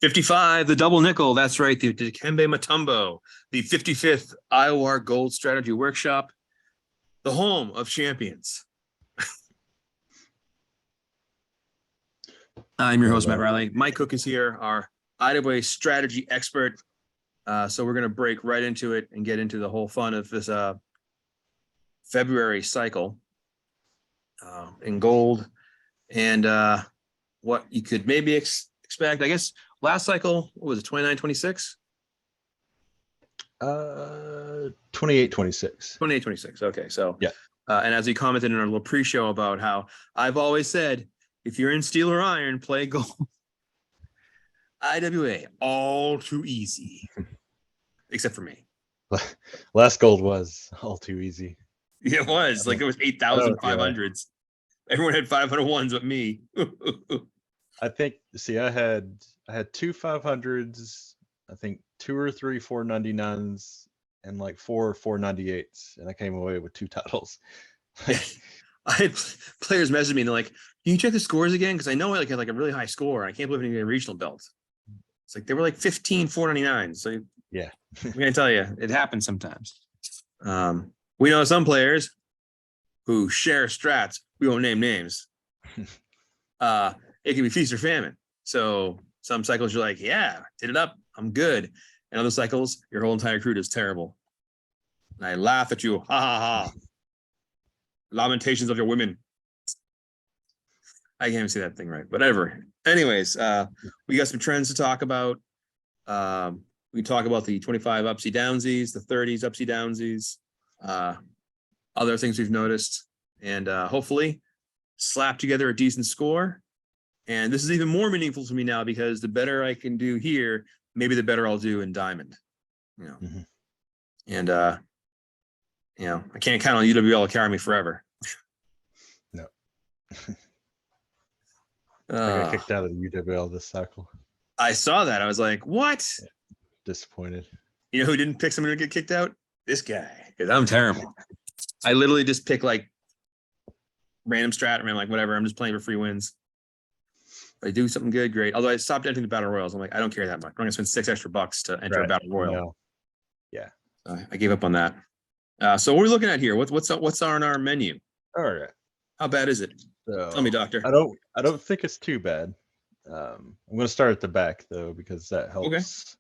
55, the double nickel. That's right. The Dikembe Mutombo, the 55th IWAR Gold Strategy Workshop, the home of champions. I'm your host, Matt Riley. Mike Cook is here, our IWAR strategy expert. So we're going to break right into it and get into the whole fun of this February cycle in gold and what you could maybe expect. I guess last cycle, what was it, 29, 26? 28, 26. 28, 26. Okay. So, yeah. And as we commented in our little pre-show about how I've always said, if you're in steel or iron, play gold. IWA, all too easy. Except for me. Last gold was all too easy. Yeah, it was. Like it was 8,500s. Everyone had 501s but me. I think, see, I had two 500s, I think 2 or 3 499s, and like 4 498s, and I came away with 2 titles. I had players message me and they're like, "Can you check the scores again? Because I know I had like a really high score. And I can't believe I didn't get a regional belt." It's like they were like 15 499s. So yeah, I'm gonna tell you, it happens sometimes. We know some players who share strats. We won't name names. It can be feast or famine. So some cycles you're like, yeah, did it up, I'm good. And other cycles, your whole entire crew is terrible. And I laugh at you, ha ha ha. Lamentations of your women. I can't even say that thing right, but whatever. Anyways, we got some trends to talk about. We talk about the 25 upsy downsies, the 30s upsy downsies, other things we've noticed, and hopefully slap together a decent score. And this is even more meaningful to me now because the better I can do here, maybe the better I'll do in Diamond. You know, and you know, I can't count on UWL to carry me forever. No. I got kicked out of the UWL this cycle. I saw that. I was like, what? Yeah, disappointed. You know who didn't pick someone to get kicked out? This guy. Because I'm terrible. I literally just pick like random strat, and I'm like, whatever, I'm just playing for free wins. If I do something good, great. Although I stopped entering the battle royals. I'm like, I don't care that much. I'm gonna spend $6 extra to enter a battle royal. No. Yeah. I gave up on that. So what are we looking at here? What's on our menu? All right. How bad is it? So, tell me, doctor. I don't think it's too bad. I'm going to start at the back though, because that helps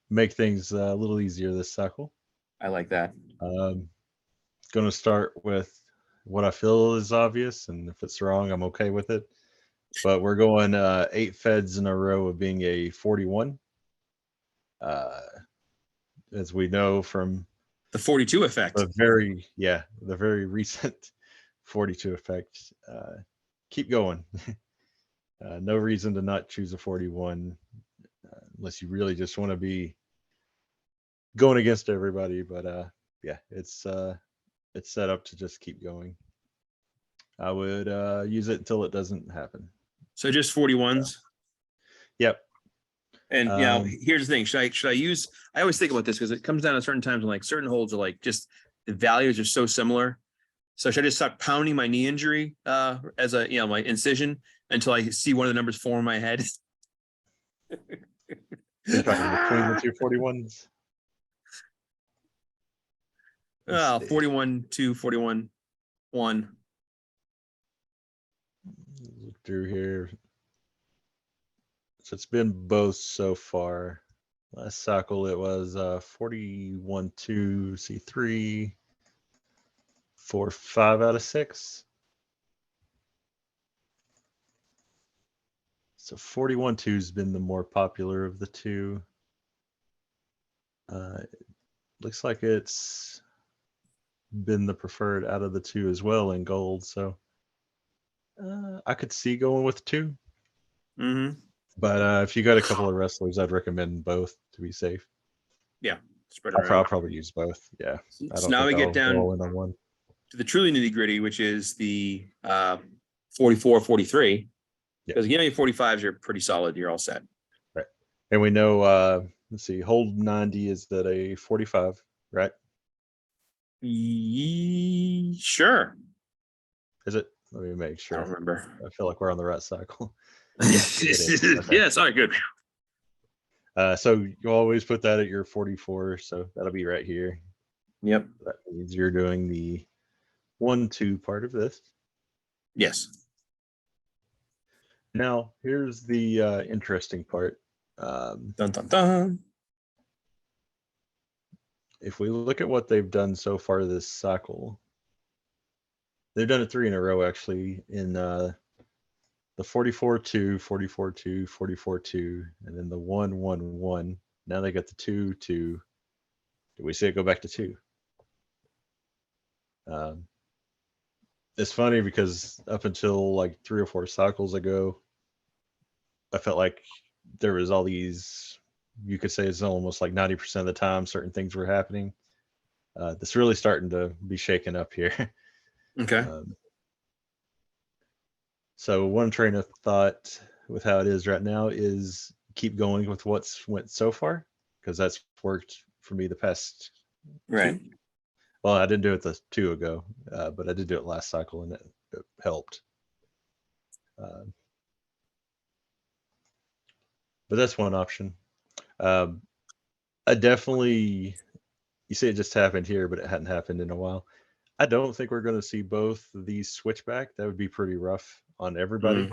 make things a little easier this cycle. I like that. Going to start with what I feel is obvious, and if it's wrong, I'm okay with it. But we're going 8 feds in a row of being a 41. As we know from the 42 effect, the very recent 42 effect. Keep going. No reason to not choose a 41 unless you really just want to be going against everybody. But yeah, it's set up to just keep going. I would use it until it doesn't happen. So just 41s. Yep. And you know, here's the thing: should I use? I always think about this because it comes down to certain times when like certain holds are like just the values are so similar. So should I just start pounding my knee injury as a my incision until I see one of the numbers form in my head? You're talking between the two 41s. 41 2, 41 1. Look through here. So it's been both so far. Last cycle it was 41 2 C3 4 5 out of 6. So 41 2 has been the more popular of the two. Looks like it's been the preferred out of the two as well in gold. So I could see going with 2. But if you got a couple of wrestlers, I'd recommend both to be safe. Yeah, spread it around. I'll probably use both. Yeah. So now we get down on one to the truly nitty gritty, which is the 44, 43. Because your 45s are pretty solid. You're all set. Right. And we know, let's see, hold 90 is that a 45, right? Sure. Is it? Let me make sure. I don't remember. I feel like we're on the right cycle. Yes. All right, good. So you always put that at your 44. So that'll be right here. Yep. That means you're doing the 1-2 part of this. Yes. Now, here's the interesting part. Dun dun dun. If we look at what they've done so far this cycle, they've done it 3 in a row actually in the 44-2, 44-2, 44-2, and then the 1-1-1. Now they got the 2-2. Did we see it go back to 2? It's funny because up until like 3 or 4 cycles ago, I felt like there was all these, you could say it's almost like 90% of the time certain things were happening. That's really starting to be shaken up here. Okay. So one train of thought with how it is right now is keep going with what's went so far, because that's worked for me the past Right. 2. Well, I didn't do it the 2 ago, but I did do it last cycle and it helped. But that's one option. I definitely, you say it just happened here, but it hadn't happened in a while. I don't think we're going to see both of these switch back. That would be pretty rough on everybody.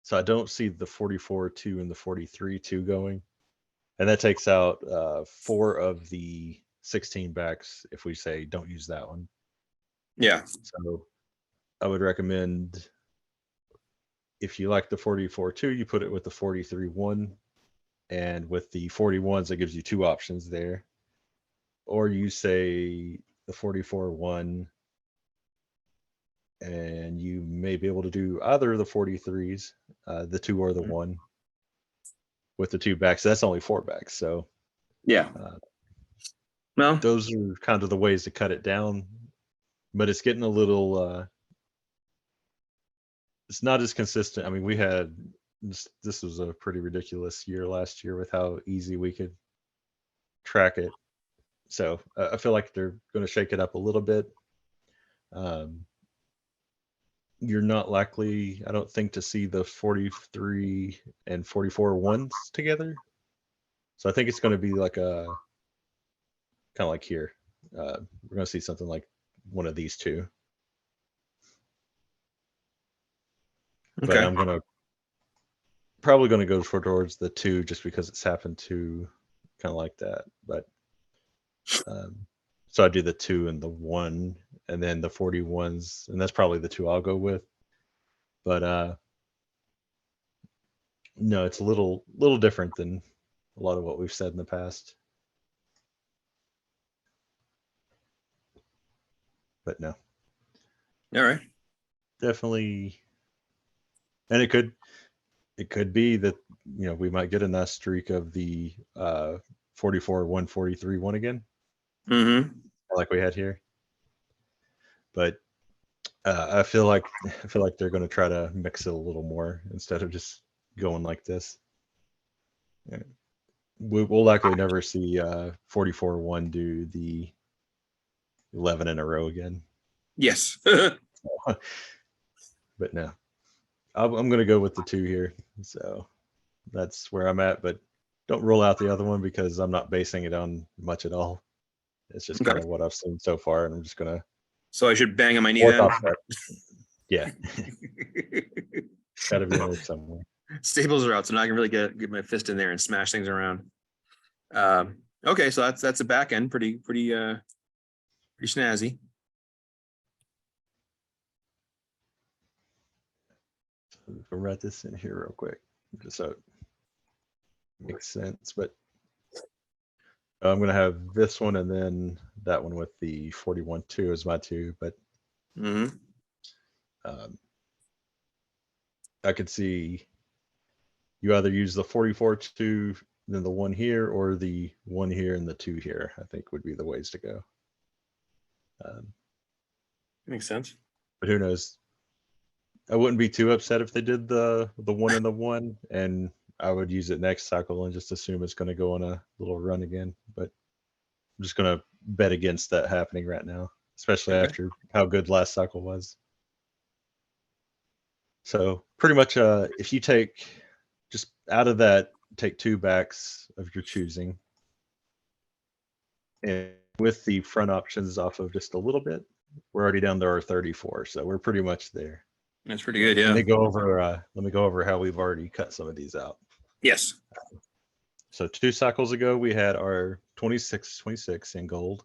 So I don't see the 44-2 and the 43-2 going. And that takes out 4 of the 16 backs if we say don't use that one. Yeah. So I would recommend, if you like the 44-2, you put it with the 43-1. And with the 41s, that gives you 2 options there. Or you say the 44-1, and you may be able to do either of the 43s, the 2 or the 1, with the 2 backs. That's only 4 backs. So Yeah. Well, those are kind of the ways to cut it down. But it's getting a little, it's not as consistent. I mean, we had, this was a pretty ridiculous year last year with how easy we could track it. So I feel like they're going to shake it up a little bit. You're not likely, I don't think, to see the 43 and 44 ones together. So I think it's going to be like a kind of like here. We're going to see something like one of these 2. okay. But I'm going to probably going to go towards the 2 just because it's happened to kind of like that. But so I do the 2 and the 1, and then the 41s, and that's probably the 2 I'll go with. But no, it's a little different than a lot of what we've said in the past. But no. All right. Definitely. And it could be that, we might get a nice streak of the 44-1, 43-1 again, like we had here. But I feel like they're going to try to mix it a little more instead of just going like this. We'll likely never see 44-1 do the 11 in a row again. Yes. But no, I'm going to go with the 2 here. So that's where I'm at. But don't rule out the other one because I'm not basing it on much at all. It's just kind of what I've seen so far, and I'm just going to. So I should bang on my knee then? Yeah. Got to be in there somewhere. Staples are out, so now I can really get my fist in there and smash things around. Okay, so that's the back end, pretty snazzy. I'll write this in here real quick, just so it makes sense. But I'm going to have this one and then that one with the 41-2 as my 2. But I could see you either use the 44-2, then the 1 here, or the 1 here and the 2 here. I think would be the ways to go. Makes sense. But who knows? I wouldn't be too upset if they did the 1 and the 1, and I would use it next cycle and just assume it's going to go on a little run again. But I'm just going to bet against that happening right now, especially after how good last cycle was. So pretty much, if you take, just out of that, take 2 backs of your choosing. And with the front options off of just a little bit, we're already down to our 34. So we're pretty much there. That's pretty good. Yeah. Let me go over how we've already cut some of these out. Yes. So 2 cycles ago, we had our 26 in gold.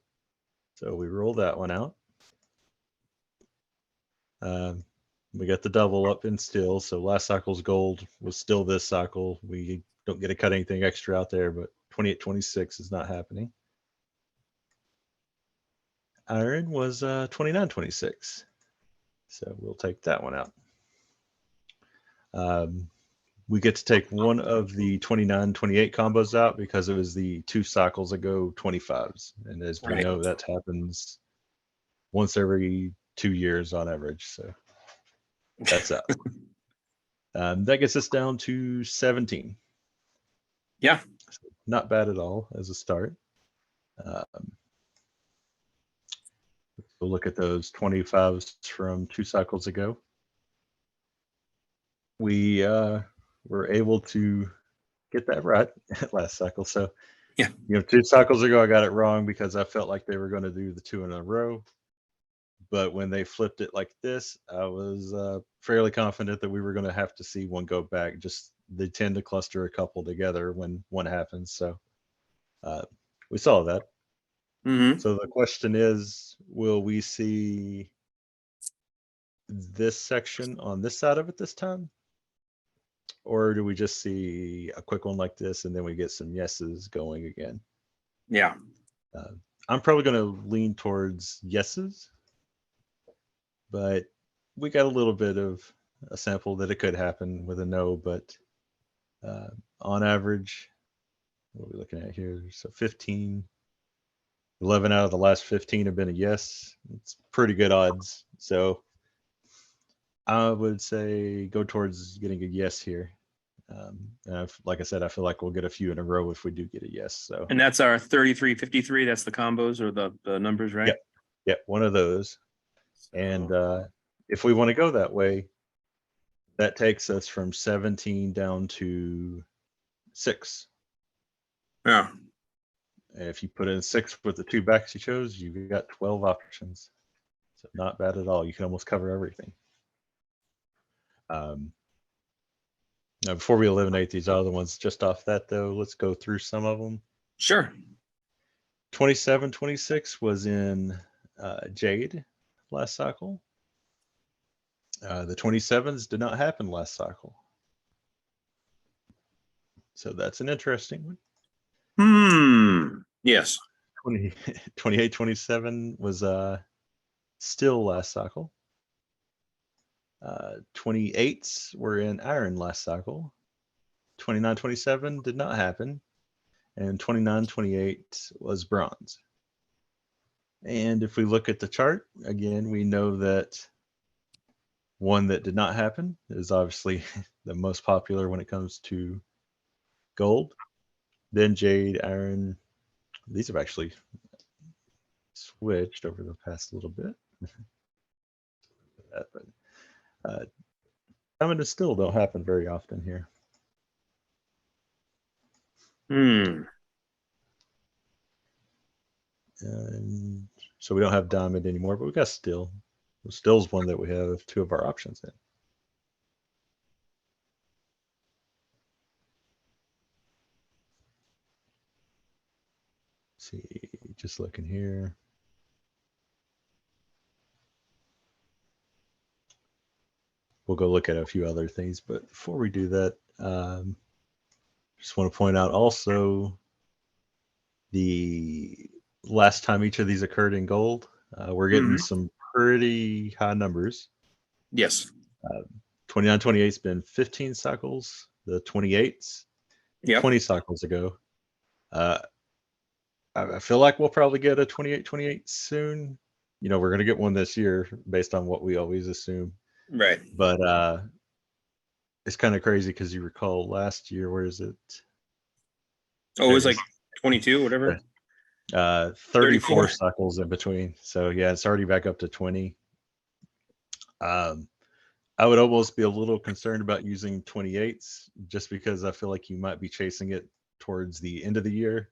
So we rolled that one out. We got the double up in still. So last cycle's gold was still this cycle. We don't get to cut anything extra out there, but 28-26 is not happening. Iron was 29-26. So we'll take that one out. We get to take one of the 29-28 combos out because it was the 2 cycles ago 25s. And as we know, that happens once every 2 years on average. So that's out. That gets us down to 17. Yeah. So not bad at all as a start. We'll look at those 25s from 2 cycles ago. We were able to get that right last cycle. So, yeah, 2 cycles ago, I got it wrong because I felt like they were going to do the 2 in a row. But when they flipped it like this, I was fairly confident that we were going to have to see one go back. Just they tend to cluster a couple together when one happens. So we saw that. Mm-hmm. So the question is, will we see this section on this side of it this time? Or do we just see a quick one like this and then we get some yeses going again? Yeah. I'm probably going to lean towards yeses, but we got a little bit of a sample that it could happen with a no, but on average, what are we looking at here? So 11 out of the last 15 have been a yes. It's pretty good odds. So I would say go towards getting a yes here. Like I said, I feel like we'll get a few in a row if we do get a yes. So, and that's our 33-53. That's the combos or the numbers, right? Yep, one of those. And if we want to go that way, that takes us from 17 down to 6. Yeah. If you put in 6 with the 2 backs you chose, you've got 12 options. So not bad at all. You can almost cover everything. Now, before we eliminate these other ones, just off that though, let's go through some of them. Sure. 27-26 was in Jade last cycle. The 27s did not happen last cycle. So that's an interesting one. Yes. 28-27 was still last cycle. 28s were in iron last cycle. 29-27 did not happen. And 29-28 was bronze. And if we look at the chart, again, we know that one that did not happen is obviously the most popular when it comes to gold. Then jade, iron. These have actually switched over the past little bit. But diamond and still don't happen very often here. And so we don't have diamond anymore, but we got still. Still's one that we have 2 of our options in. Let's see, just looking here. We'll go look at a few other things, but before we do that, just want to point out also the last time each of these occurred in gold, we're getting some pretty high numbers. Yes. 29-28's been 15 cycles. The 28s, 20 cycles ago. I feel like we'll probably get a 28-28 soon. We're going to get one this year based on what we always assume. Right. But it's kind of crazy because you recall last year, where is it? Oh, it was like 22, whatever. 34 cycles in between. So yeah, it's already back up to 20. I would almost be a little concerned about using 28s just because I feel like you might be chasing it towards the end of the year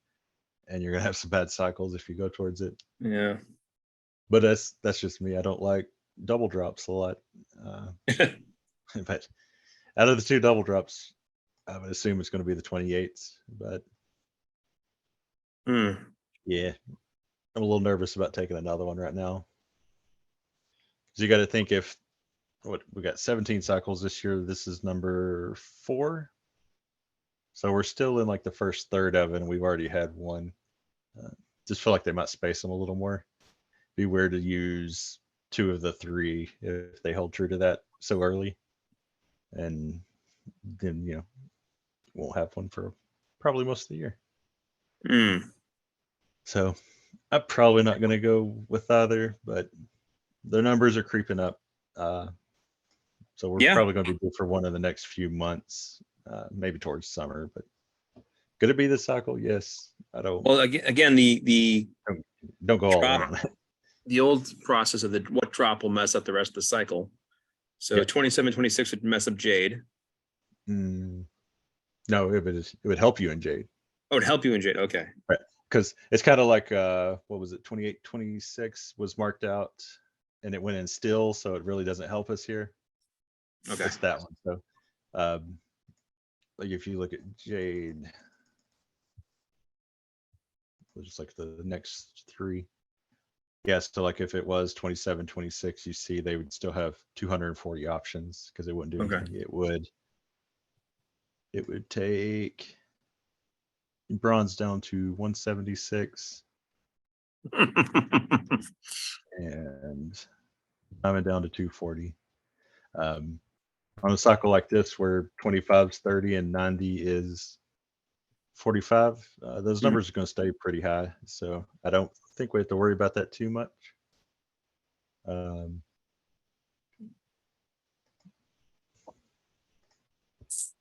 and you're gonna have some bad cycles if you go towards it. Yeah. But that's just me. I don't like double drops a lot. But out of the two double drops, I would assume it's going to be the 28s. But yeah, I'm a little nervous about taking another one right now. So you got to think if what we got 17 cycles this year, this is number 4. So we're still in like the first third of it, and we've already had one. Just feel like they might space them a little more. Be weird to use 2 of the 3 if they hold true to that so early, and then won't have one for probably most of the year. So I'm probably not going to go with either, but the numbers are creeping up. So we're probably going to be due for one in the next few months, maybe towards summer. But could it be this cycle? Yes. I don't. Well, again, the don't go all in on it. The old process of what drop will mess up the rest of the cycle. So 27, 26 would mess up Jade. No, it would help you in Jade. Oh, it'd help you in Jade. Okay. Right. Because it's kind of like what was it? 28, 26 was marked out, and it went in still, so it really doesn't help us here. Okay. It's that one. So, like if you look at Jade, just like the next 3. Yeah, so like if it was 27, 26, you see they would still have 240 options because they wouldn't do anything. It would take bronze down to 176 and diamond down to 240. On a cycle like this where 25 is 30 and 90 is 45, those numbers are going to stay pretty high. So I don't think we have to worry about that too much. Let's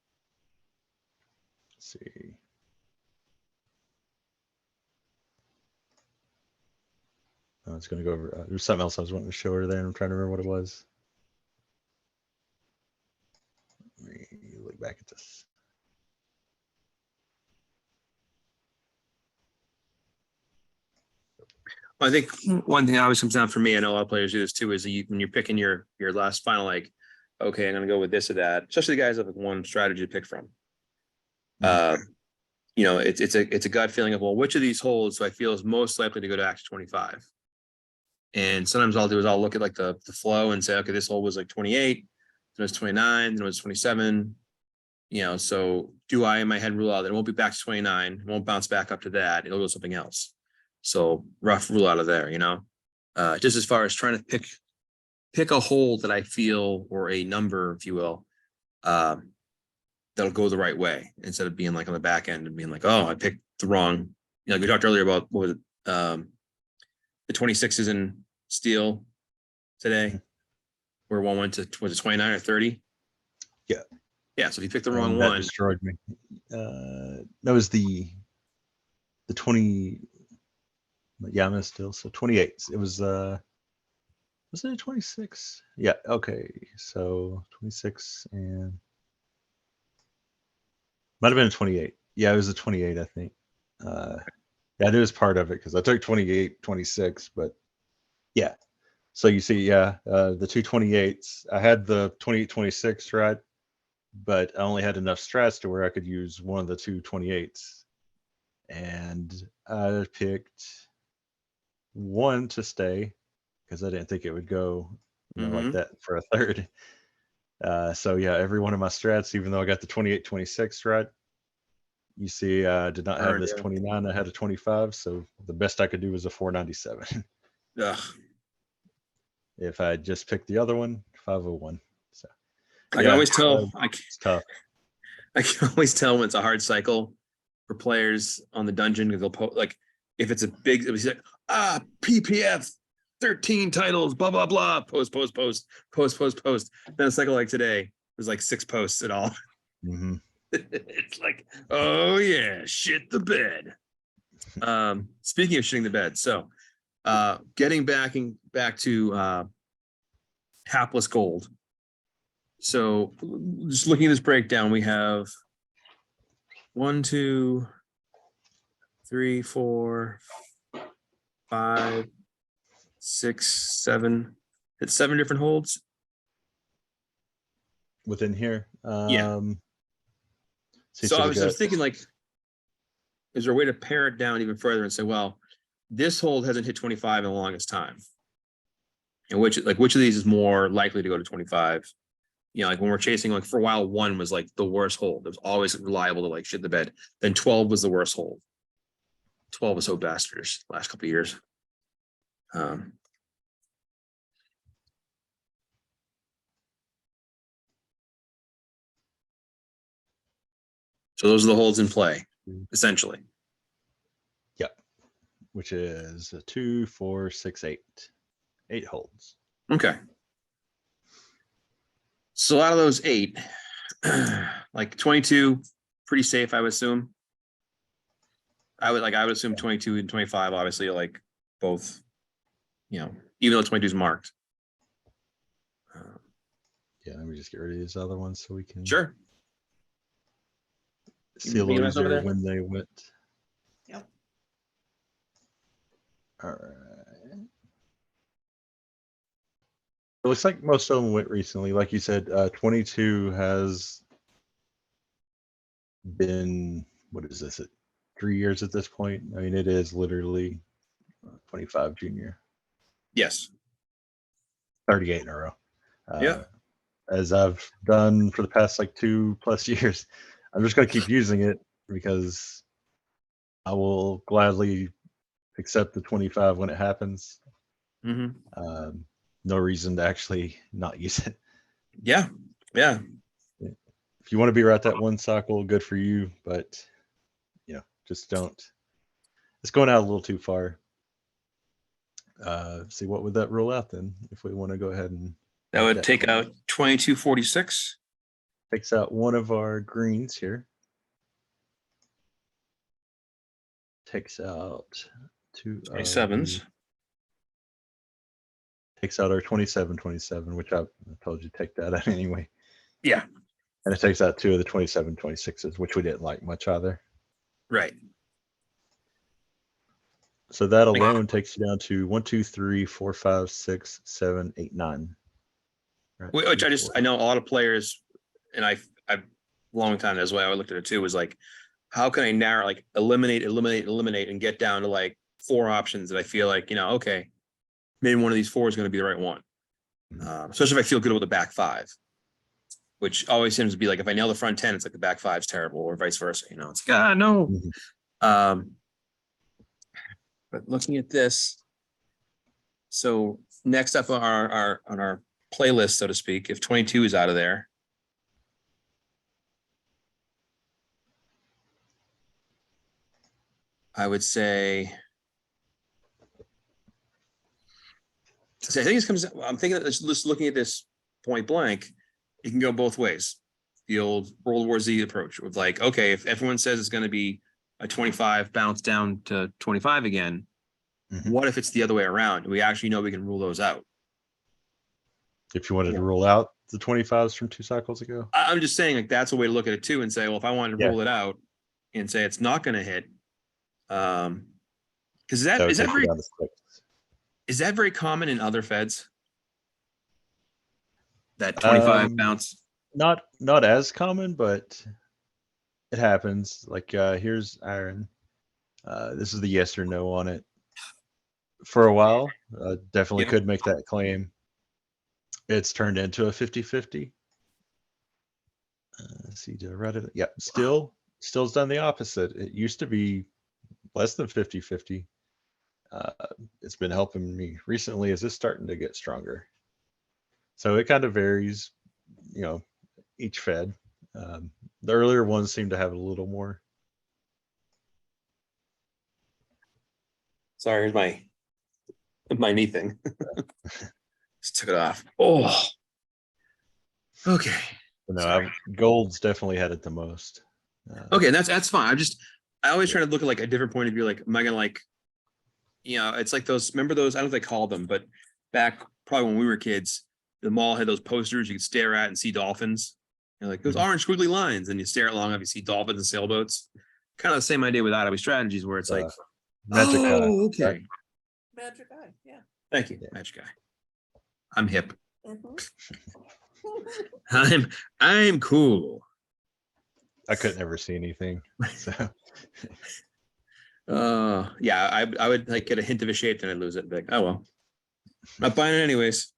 see. I was going to go over. There's something else I was wanting to show her there, and I'm trying to remember what it was. Let me look back at this. I think one thing always comes down for me, I know a lot of players do this too, is when you're picking your last final, like, okay, I'm going to go with this or that, especially the guys that have one strategy to pick from. It's a gut feeling of, well, which of these holds do I feel is most likely to go to Act 25? And sometimes I'll do is I'll look at like the flow and say, okay, this hold was like 28, then it was 29, then it was 27. So do I in my head rule out that it won't be back to 29, it won't bounce back up to that, it'll go something else. So rough rule out of there, just as far as trying to pick a hold that I feel, or a number, if you will, that'll go the right way, instead of being like on the back end and being like, oh, I picked the wrong. Like we talked earlier about what was it, the 26s in steel today, where one went to, was it 29 or 30? Yeah. So if you pick the wrong one, destroyed me. That was the 20. Yeah, I'm still so 28. It was it a 26? Yeah. Okay. So 26 and might have been a 28. Yeah, it was a 28, I think. Yeah, it was part of it because I took 28, 26, but yeah. So you see, the 2 28s. I had the 28, 26, right? But I only had enough strats to where I could use one of the 2 28s. And I picked one to stay because I didn't think it would go like that for a third. So yeah, every one of my strats, even though I got the 28, 26 strat, you see I did not have this 29, I had a 25, so the best I could do was a 497. If I just picked the other one, 501. So I can always tell. It's tough. I can always tell when it's a hard cycle for players on the dungeon, because they'll like if it's a big, it's like PPF 13 titles, blah blah blah, post. Then a cycle like today, there's like 6 posts at all. It's like, oh yeah, shit the bed. Speaking of shitting the bed, so getting back to hapless gold. So just looking at this breakdown, we have 1, 2, 3, 4, 5, 6, 7. It's 7 different holds. within here. Yeah. See, So I we was got- thinking, like, is there a way to pare it down even further and say, well, this hold hasn't hit 25 in the longest time? And which of these is more likely to go to 25? You know, like when we're chasing, like for a while, 1 was like the worst hold. It was always reliable to like shit the bed. Then 12 was the worst hold. 12 was so bastardish last couple of years. So those are the holds in play, essentially. Yep. Which is a 2, 4, 6, 8. 8 holds. Okay. So out of those 8, like 22, pretty safe, I would assume. I would assume 22 and 25, obviously, like both, you know, even though 22 is marked. Yeah, let me just get rid of these other ones so we can Sure. see a Bring little us over easier there. when they went. Yep. All right. It looks like most of them went recently. Like you said, 22 has been, what is this, 3 years at this point? I mean, it is literally 25 junior, Yes. 38 in a row. Yeah. As I've done for the past like 2+ years, I'm just going to keep using it because I will gladly accept the 25 when it happens. Mm-hmm. No reason to actually not use it. Yeah. Yeah. If you want to be right that one cycle, good for you, but you know, just don't. It's going out a little too far. See, what would that rule out then? If we want to go ahead and That make would take clean. out 2246. Takes out one of our greens here. Takes out 2 of 27s. Takes out our 27-27, which I told you to take that out anyway. Yeah. And it takes out 2 of the 27-26s, which we didn't like much either. Right. So that alone takes you down to 1, 2, 3, 4, 5, 6, 7, 8, 9. Right. Which 2, I know a lot of players, and I've long time that's why I looked at it too, was like, how can I narrow, like eliminate, and get down to like 4 options that I feel like, you know, okay, maybe one of these 4 is going to be the right one. Especially if I feel good with the back 5, which always seems to be like, if I nail the front 10, it's like the back 5 is terrible, or vice versa. You know, it's like, no. But looking at this, so next up on our playlist, so to speak, if 22 is out of there, I would say, I think I'm thinking that just looking at this point blank, it can go both ways. The old World War Z approach with like, okay, if everyone says it's going to be a 25 bounce down to 25 again, what if it's the other way around? We actually know we can rule those out. If you wanted to rule out the 25s from 2 cycles ago, I'm just saying, like, that's a way to look at it too, and say, well, if I wanted to rule it out and say it's not going to hit, because is that very common in other feds? That 25 bounce? Not as common, but it happens. Like here's Aaron. This is the yes or no on it. For a while, definitely could make that claim. It's turned into a 50-50. Let's see, did I write it? Yeah, still's done the opposite. It used to be less than 50-50. It's been helping me recently as it's starting to get stronger. So it kind of varies, you know, each Fed. The earlier ones seem to have a little more. Sorry, here's my knee thing. Just took it off. Oh, okay. No, Gold's definitely had it the most. Okay, that's fine. I always try to look at like a different point of view. Like, am I gonna like, you know, it's like those. Remember those? I don't know if they call them, but back probably when we were kids, the mall had those posters you could stare at and see dolphins. You're like those orange squiggly lines, and you stare at long enough, you see dolphins and sailboats. Kind of the same idea with IWAR strategies, where it's like, Magic Eye. oh, okay. Right? Magic Eye, yeah. Thank you, Yeah. Magic Eye. I'm hip. Mhm. I'm cool. I couldn't ever see anything. So Yeah, I would like get a hint of a shape, then I'd lose it. Like, oh well, not buying it anyways.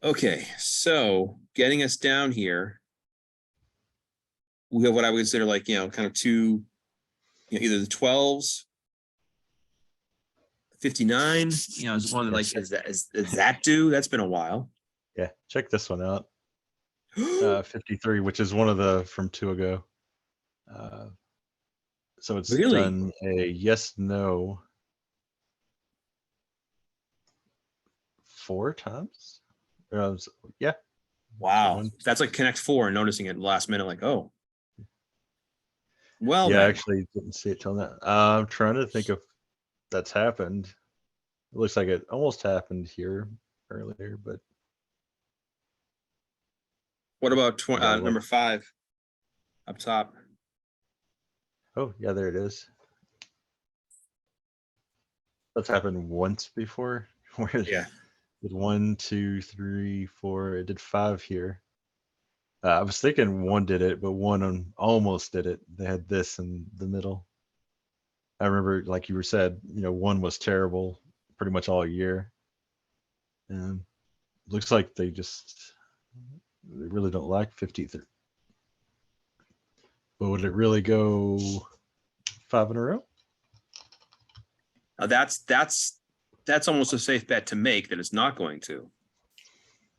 Okay, so getting us down here, we have what I would consider like, kind of two, either the 12s, 59, is one that like, is that due? That's been a while. yeah, check this one out. 53, which is one of the from 2 ago. So it's Really? done a yes, no 4 times. Yeah. Wow, One. that's like Connect 4 and noticing it last minute, like, oh. Well, Yeah, I then. actually didn't see it till now. I'm trying to think if that's happened. It looks like it almost happened here earlier, but What about Yeah, number 5 up top? oh yeah, there it is. That's happened once before. Where it Yeah. did 1, 2, 3, 4. It did 5 here. I was thinking 1 did it, but 1 almost did it. They had this in the middle. I remember, like you were said, 1 was terrible pretty much all year. And looks like they really don't like 53. But would it really go 5 in a row? That's almost a safe bet to make that it's not going to.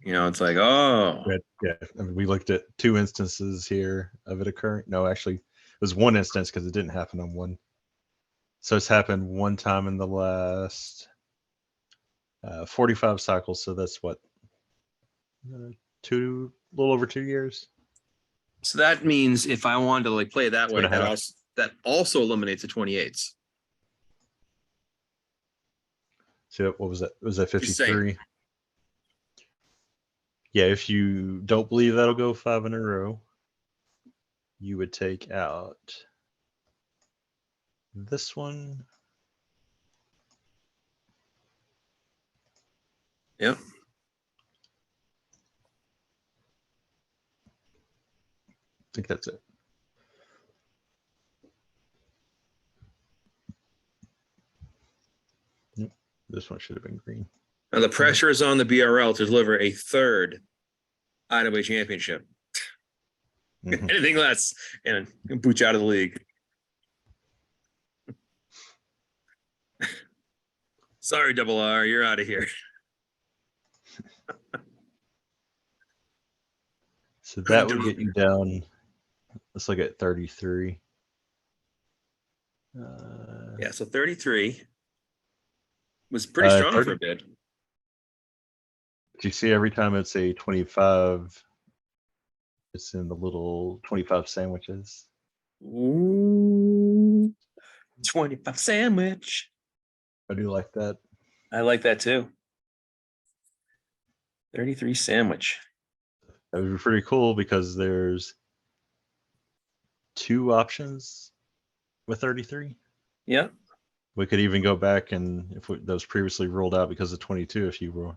It's like, oh, Yeah. I mean, we looked at 2 instances here of it occurring. No, actually, it was 1 instance because it didn't happen on 1. So it's happened 1 time in the last 45 cycles. So that's what, a little over 2 years. so that means if I wanted to like play it that 2 way, and a half. that also eliminates the 28s. So what was that? Was that Just saying. 53? Yeah, if you don't believe that'll go 5 in a row, you would take out this one. Yep. I think that's it. Yep. This one should have been green. Now the pressure is on the BRL to deliver a third IWA championship. Mhm. Anything less, and boot you out of the league. Sorry, Double R, you're out of here. So that would get you down. Let's look at 33. Yeah, so 33 was pretty strong 30. for a bit. Do you see every time it's a 25, it's in the little 25 sandwiches? Ooh, 25 sandwich. I do like that. I like that too. 33 sandwich. That would be pretty cool because there's 2 options with 33. Yeah. We could even go back and if that was previously ruled out because of 22, if you were,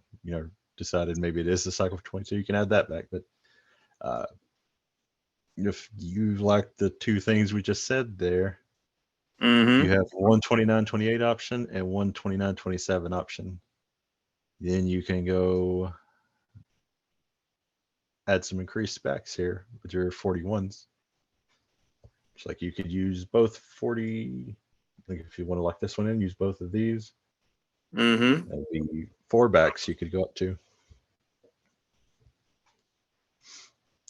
decided maybe it is the cycle for 22, you can add that back. But if you like the 2 things we just said there, Mm-hmm. you have 129-28 option and 129-27 option. Then you can go add some increased specs here with your 41s. It's like you could use both 40. Like if you want to lock this one in, use both of these. Mm-hmm. And the 4 backs you could go up to.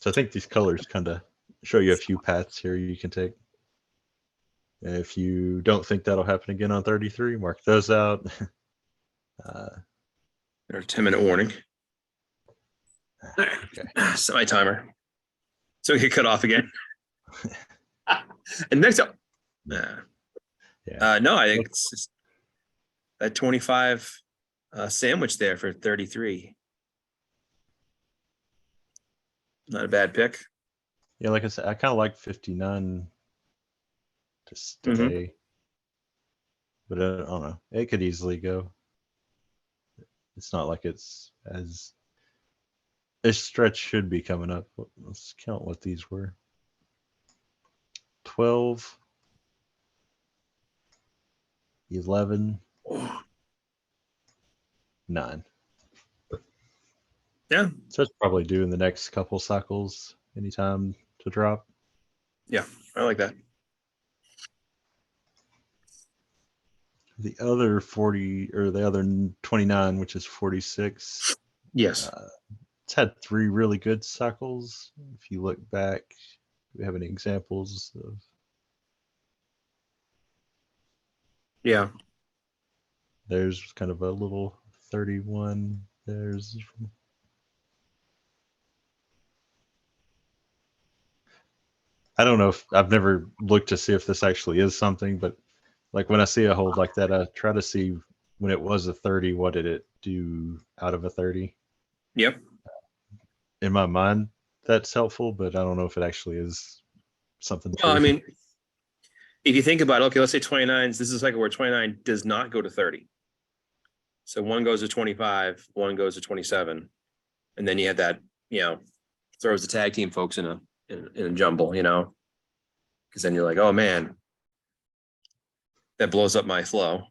So I think these colors kind of show you a few paths here you can take. And if you don't think that'll happen again on 33, mark those out. There's a 10-minute warning. Okay. So my timer. So we get cut off again. And next up. Yeah. No, I think it's just that 25 Sandwich there for 33. Not a bad pick. Yeah, like I said, I kind of like 59 to stay, Mhm. but I don't know. It could easily go. It's not like it's as this stretch should be coming up. Let's count what these were. 12, 11, 9. Yeah. So it's probably due in the next couple cycles anytime to drop. Yeah. I like that. The other 40 or the other 29, which is 46, Yes. it's had 3 really good cycles. If you look back, do we have any examples of? Yeah. There's kind of a little 31. There's I don't know if I've never looked to see if this actually is something, but like when I see a hold like that, I try to see when it was a 30, what did it do out of a 30? Yep. In my mind, that's helpful, but I don't know if it actually is something Well, I true. mean, if you think about it, okay, let's say 29s. This is a cycle where 29 does not go to 30. So one goes to 25, one goes to 27. And then you have that, throws the tag team folks in a jumble, because then you're like, oh man, that blows up my flow.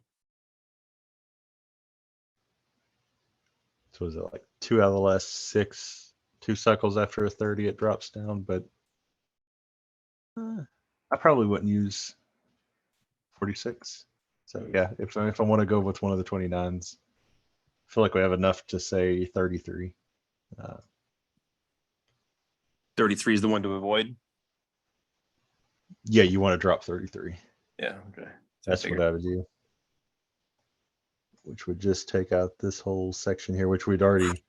So is it like 2 out of the last 6, 2 cycles after a 30, it drops down, but I probably wouldn't use 46. So yeah, if I want to go with one of the 29s, I feel like we have enough to say 33. 33 is the one to avoid. Yeah, you want to drop 33. Yeah. Okay. That's what I would do. Which would just take out this whole section here, which we'd already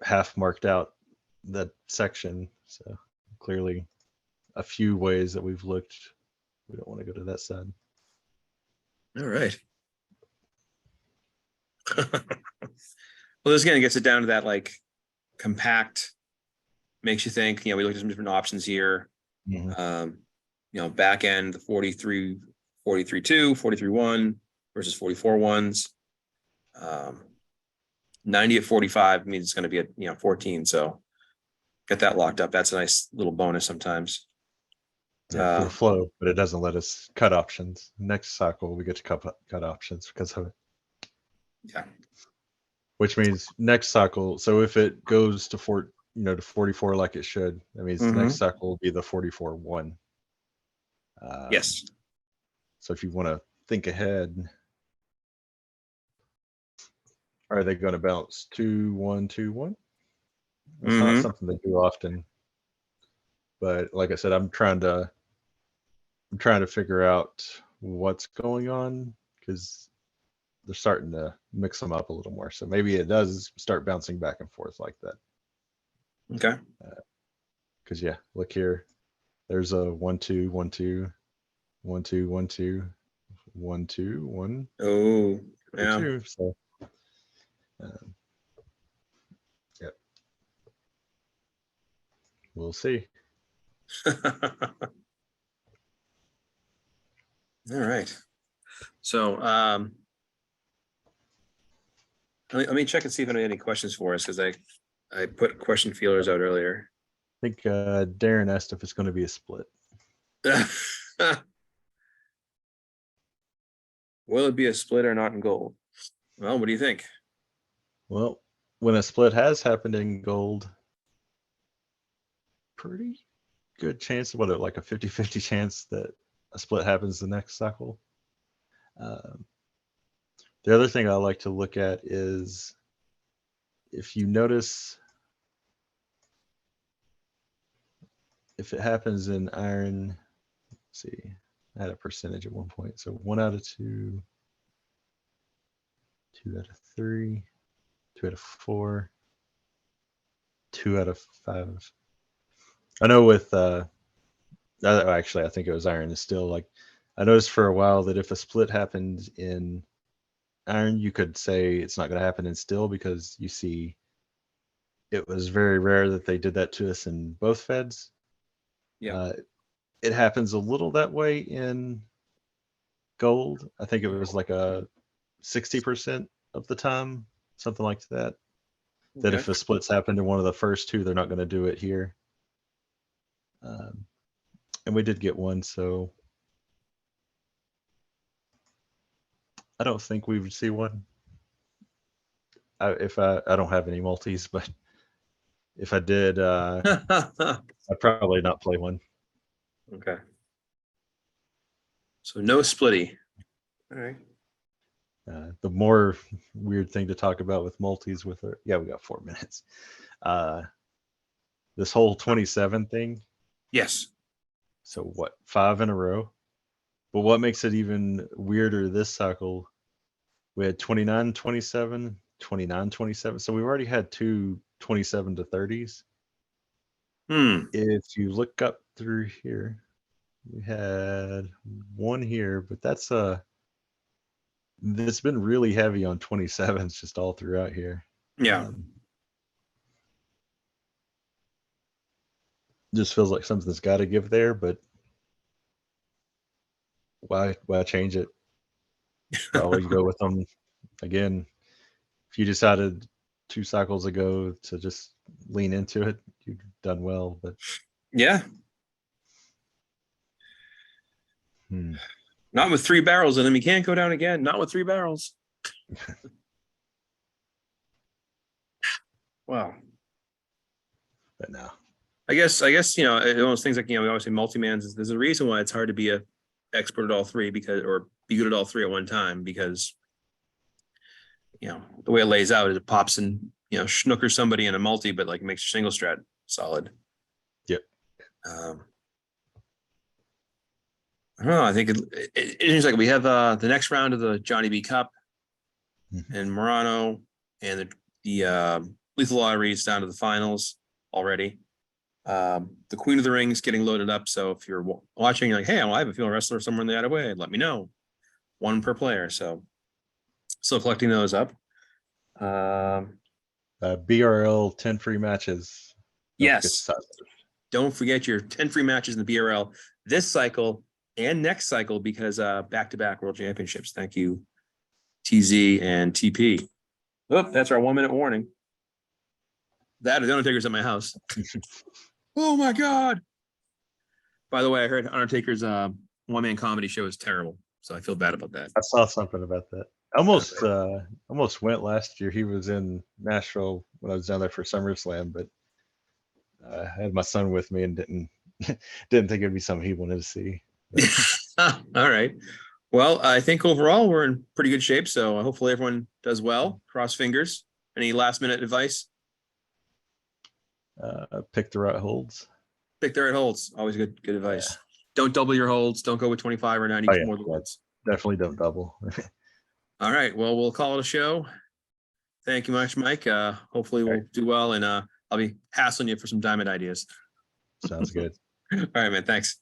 half marked out that section. So clearly a few ways that we've looked, we don't want to go to that side. All right. Well, this again gets it down to that like compact, makes you think, we looked at some different options here. Back end, the 43, 43.2, 43.1 versus 44 ones. 90 at 45 means it's going to be at 14. So get that locked up. That's a nice little bonus sometimes. Yeah, for the flow, but it doesn't let us cut options. Next cycle, we get to cut options because of it. Yeah. Which means next cycle. So if it goes to to 44 like it should, that means the next cycle will be the 44.1. Yes. So if you want to think ahead, are they going to bounce 2, 1, 2, 1? It's not something they do often. But like I said, I'm trying to figure out what's going on because they're starting to mix them up a little more. So maybe it does start bouncing back and forth like that. Okay. Because yeah, look here. There's a 1, 2, 1, 2, 1, 2, 1, 2, 1, 2, 1. Oh, yeah. 2. So yep. We'll see. All right. So let me check and see if I have any questions for us because I put question feelers out earlier. I think Darren asked if it's going to be a split. Will it be a split or not in gold? Well, what do you think? Well, when a split has happened in gold, pretty good chance, like a 50-50 chance that a split happens the next cycle. The other thing I like to look at is if you notice if it happens in iron, let's see, I had a percentage at one point. So 1 out of 2, 2 out of 3, 2 out of 4, 2 out of 5. I know with actually I think it was iron is still like I noticed for a while that if a split happened in iron, you could say it's not going to happen in still, because you see it was very rare that they did that to us in both feds. Yeah. It happens a little that way in gold. I think it was like a 60% of the time, something like that. That if Okay. the splits happened in one of the first two, they're not going to do it here. And we did get one, so I don't think we would see one. I don't have any multis, but if I did, I'd probably not play one. Okay. So no splitty. All right. The more weird thing to talk about with multis with her, yeah, we got 4 minutes. This whole 27 thing. Yes. So what, 5 in a row? But what makes it even weirder this cycle, we had 29, 27, 29, 27. So we've already had two 27 to 30s. If you look up through here, we had one here, but that's it's been really heavy on 27s just all throughout here. Yeah. Just feels like something's got to give there, but why change it? Always go with them. Again, if you decided 2 cycles ago to just lean into it, you've done well. But Yeah. Not with 3 barrels in them. You can't go down again. Not with 3 barrels. Wow. but no. I guess those things like we always say multi-mans. There's a reason why it's hard to be a expert at all 3 or be good at all 3 at one time, because the way it lays out is it pops and schnookers somebody in a multi, but like makes your single strat solid. Yep. I don't know. I think it seems like we have the next round of the Johnny B Cup and Murano, and the Lethal Lottery is down to the finals already. The Queen of the Ring is getting loaded up. So if you're watching, you're like, hey, I have a female wrestler somewhere in the IWA, let me know. 1 per player. So still collecting those up. BRL 10 free matches. Yes. Don't forget your 10 free matches in the BRL this cycle and next cycle, because back-to-back World Championships. Thank you, TZ and TP. Oh, that's our 1-minute warning. That or the Undertaker's at my house. Oh my God. By the way, I heard Undertaker's one-man comedy show is terrible, so I feel bad about that. I saw something about that. Almost went last year. He was in Nashville when I was down there for SummerSlam, but I had my son with me and didn't think it'd be something he wanted to see. All right. Well, I think overall we're in pretty good shape, so hopefully everyone does well. Cross fingers. Any last-minute advice? Pick the right holds. Pick the right holds. Always good advice. Yeah. Don't double your holds. Don't go with 25 or 90 more than once. Definitely don't double. All right. Well, we'll call it a show. Thank you much, Mike. Hopefully we'll do well, and I'll be hassling you for some diamond ideas. Sounds good. All right, man. Thanks.